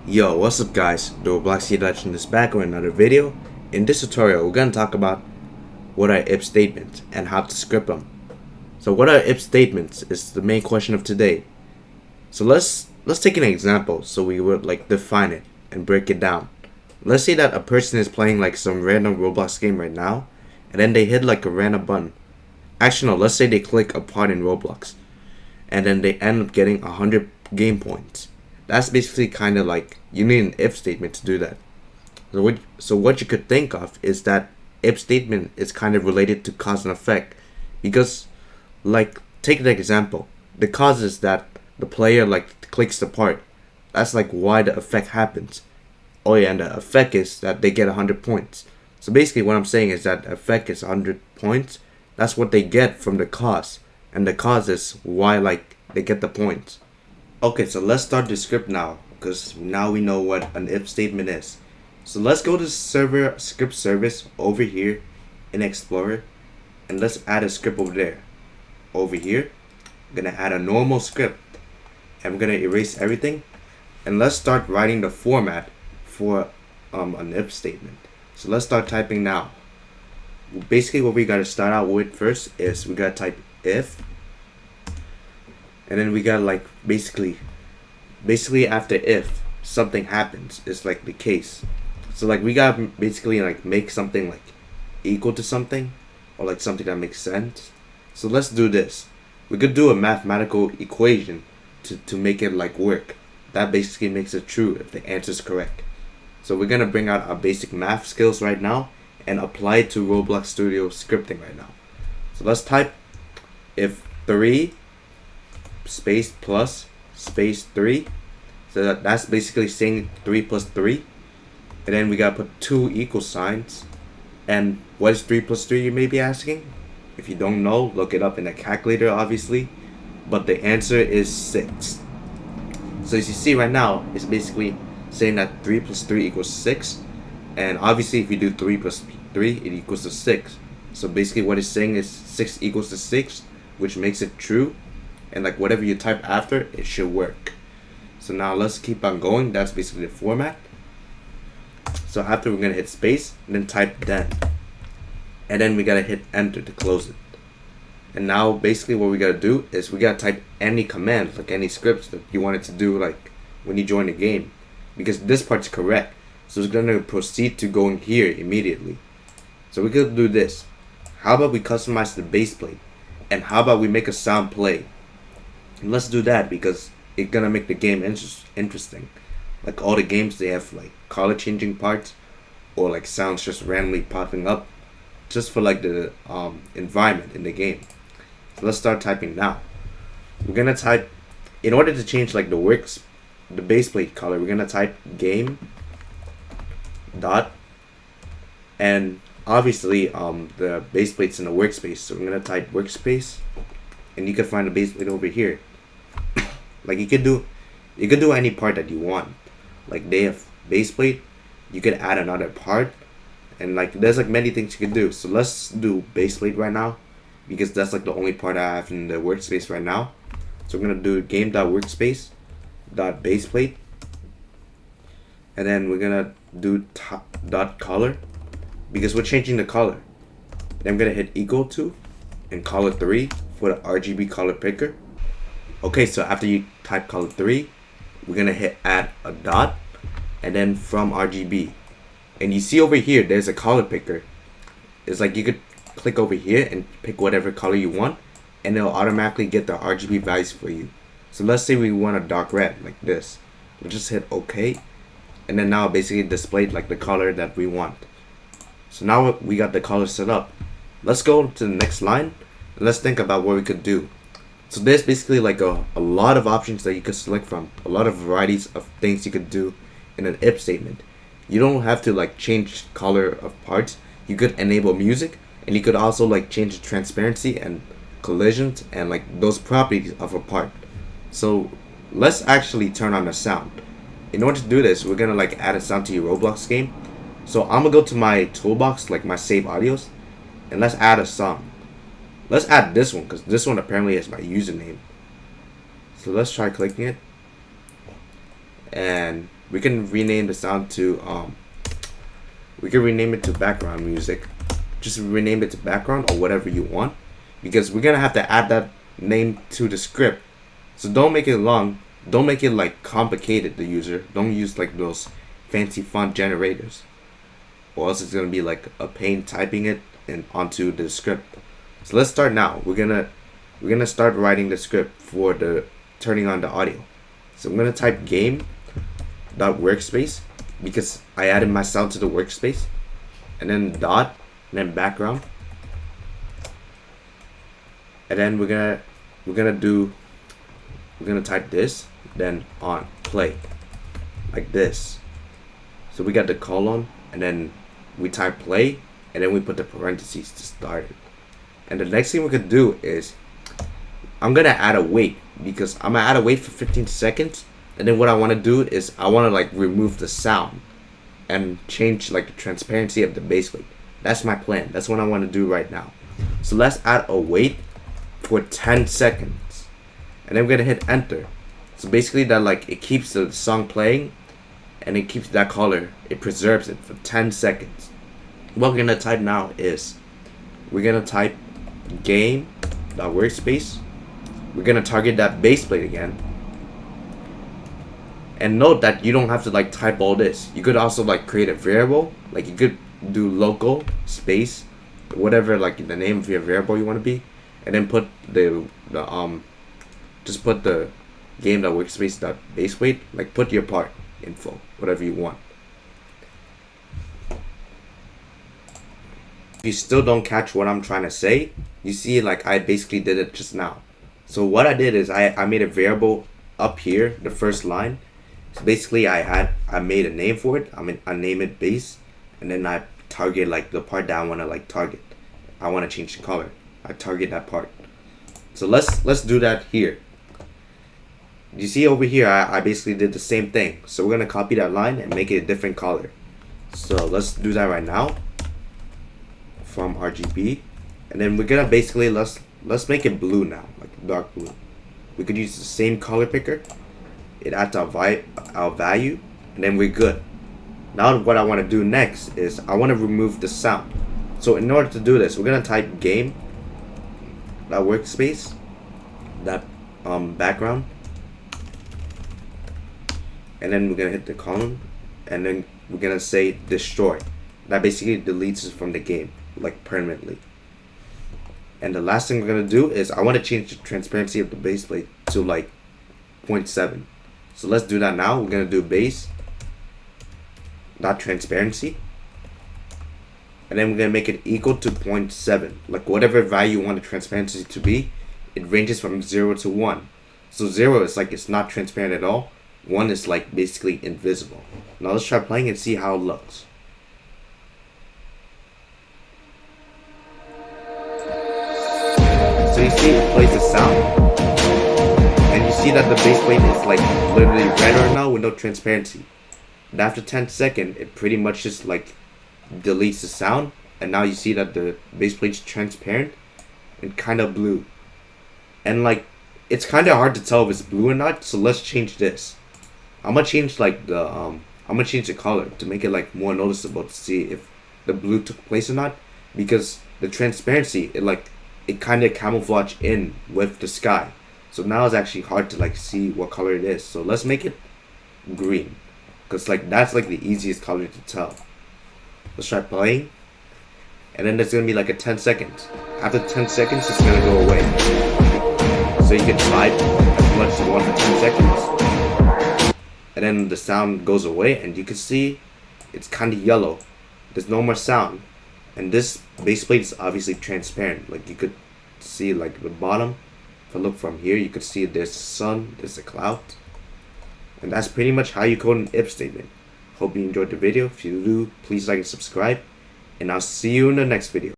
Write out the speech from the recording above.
Yo, what's up guys? The Roblox Studio is back with another video. In this tutorial, we're going to talk about what are if statements and how to script them. So what are if statements is the main question of today. So let's take an example so we would define it and break it down. Let's say that a person is playing some random Roblox game right now, and then they hit a random button. Actually no, let's say they click a part in Roblox, and then they end up getting 100 game points. That's basically kind of you need an if statement to do that. So what you could think of is that if statement is kind of related to cause and effect, because take the example, the cause is that the player clicks the part. That's why the effect happens. Oh yeah, and the effect is that they get 100 points. So basically what I'm saying is that the effect is 100 points. That's what they get from the cause, and the cause is why they get the points. Okay, so let's start the script now, because now we know what an if statement is. So let's go to server script service over here in Explorer, and let's add a script over there. Over here, I'm gonna add a normal script, and we're gonna erase everything, and let's start writing the format for an if statement. So let's start typing now. Basically what we gotta start out with first is we gotta type if, and then we got basically after if something happens, it's the case. So we gotta basically make something equal to something, or something that makes sense. So let's do this. We could do a mathematical equation to make it work. That basically makes it true if the answer is correct. So we're gonna bring out our basic math skills right now and apply it to Roblox Studio scripting right now. So let's type if 3 space plus space 3. So that's basically saying 3 plus 3. And then we gotta put 2 equal signs. And what is 3 plus 3, you may be asking? If you don't know, look it up in a calculator obviously. But the answer is 6. So as you see right now, it's basically saying that 3 plus 3 equals 6. And obviously if you do 3 plus 3, it equals to 6. So basically what it's saying is 6 equals to 6, which makes it true. And whatever you type after, it should work. So now let's keep on going. That's basically the format. So after, we're gonna hit space and then type then, and then we gotta hit enter to close it. And now basically what we gotta do is we gotta type any command, any scripts that you wanted to do when you join the game, because this part's correct. So it's gonna proceed to going here immediately. So we could do this. How about we customize the base plate, and how about we make a sound play? And let's do that because it's gonna make the game interesting. All the games, they have color changing parts, or sounds just randomly popping up, just for the environment in the game. So let's start typing now. We're gonna type, in order to change the base plate color, we're gonna type game dot, and obviously the base plate's in the workspace, so we're gonna type workspace, and you can find the base plate over here. You could do any part that you want. They have base plate, you could add another part, and there's many things you could do. So let's do base plate right now, because that's the only part I have in the workspace right now. So we're gonna do game.workspace.baseplate, and then we're gonna do dot color, because we're changing the color. Then I'm gonna hit equal to and color 3 for the RGB color picker. Okay, so after you type color 3, we're gonna hit add a dot, and then from RGB, and you see over here there's a color picker. It's you could click over here and pick whatever color you want, and it'll automatically get the RGB values for you. So let's say we want a dark red like this. We'll just hit OK, and then now basically displayed the color that we want. So now we got the color set up. Let's go to the next line, and let's think about what we could do. So there's basically a lot of options that you could select from, a lot of varieties of things you could do in an if statement. You don't have to change color of parts. You could enable music, and you could also change the transparency and collisions and those properties of a part. So let's actually turn on the sound. In order to do this, we're gonna add a sound to your Roblox game. So I'm gonna go to my toolbox, my save audios, and let's add a song. Let's add this one, because this one apparently is my username. So let's try clicking it. And we can rename the sound to we can rename it to background music. Just rename it to background or whatever you want, because we're gonna have to add that name to the script. So don't make it long. Don't make it like complicated. The user don't use like those fancy font generators, or else it's gonna be like a pain typing it and onto the script. So let's start now. We're gonna start writing the script for the turning on the audio. So I'm gonna type game.workspace because I added my sound to the workspace, and then dot, and then background, and then we're gonna type this, then on play, like this. So we got the colon, and then we type play, and then we put the parentheses to start it. And the next thing we could do is I'm gonna add a wait, because I'm gonna add a wait for 15 seconds, and then what I want to do is I want to like remove the sound and change like the transparency of the base plate. That's my plan. That's what I want to do right now. So let's add a wait for 10 seconds, and then we're gonna hit enter. So basically that like it keeps the song playing, and it keeps that color, it preserves it for 10 seconds. What we're gonna type now is we're gonna type game.workspace. We're gonna target that base plate again, and note that you don't have to like type all this. You could also like create a variable, like you could do local space whatever like the name of your variable you want to be, and then put the just put the game.workspace.baseplate, like put your part info, whatever you want. If you still don't catch what I'm trying to say, you see like I basically did it just now. So what I did is I made a variable up here, the first line. So basically I made a name for it. I name it base, and then I target like the part that I want to like target. I want to change the color. I target that part. So let's do that here. You see over here I basically did the same thing. So we're gonna copy that line and make it a different color. So let's do that right now from RGB, and then we're gonna basically let's make it blue now, like dark blue. We could use the same color picker. It adds our value, and then we're good. Now what I want to do next is I want to remove the sound. So in order to do this, we're gonna type game.workspace, that background, and then we're gonna hit the column, and then we're gonna say destroy. That basically deletes it from the game like permanently. And the last thing we're gonna do is I want to change the transparency of the base plate to like 0.7. So let's do that now. We're gonna do base dot transparency, and then we're gonna make it equal to 0.7, like whatever value you want the transparency to be. It ranges from 0 to 1. So 0 is like it's not transparent at all. 1 is like basically invisible. Now let's try playing and see how it looks. So you see it plays the sound, and you see that the base plate is like literally red right now with no transparency. But after 10 seconds, it pretty much just like deletes the sound, and now you see that the base plate's transparent and kind of blue. And like it's kind of hard to tell if it's blue or not. So let's change this. I'm gonna change like the I'm gonna change the color to make it like more noticeable to see if the blue took place or not, because the transparency it kind of camouflage in with the sky. So now it's actually hard to like see what color it is. So let's make it green, because like that's like the easiest color to tell. Let's try playing, and then there's gonna be like a 10 seconds. After 10 seconds, it's gonna go away. So you can type as much as you want for 10 seconds, and then the sound goes away, and you can see it's kind of yellow. There's no more sound, and this base plate is obviously transparent. Like you could see like the bottom. If I look from here, you could see there's the sun, there's a cloud, and that's pretty much how you code an if statement. Hope you enjoyed the video. If you do, please like and subscribe, and I'll see you in the next video.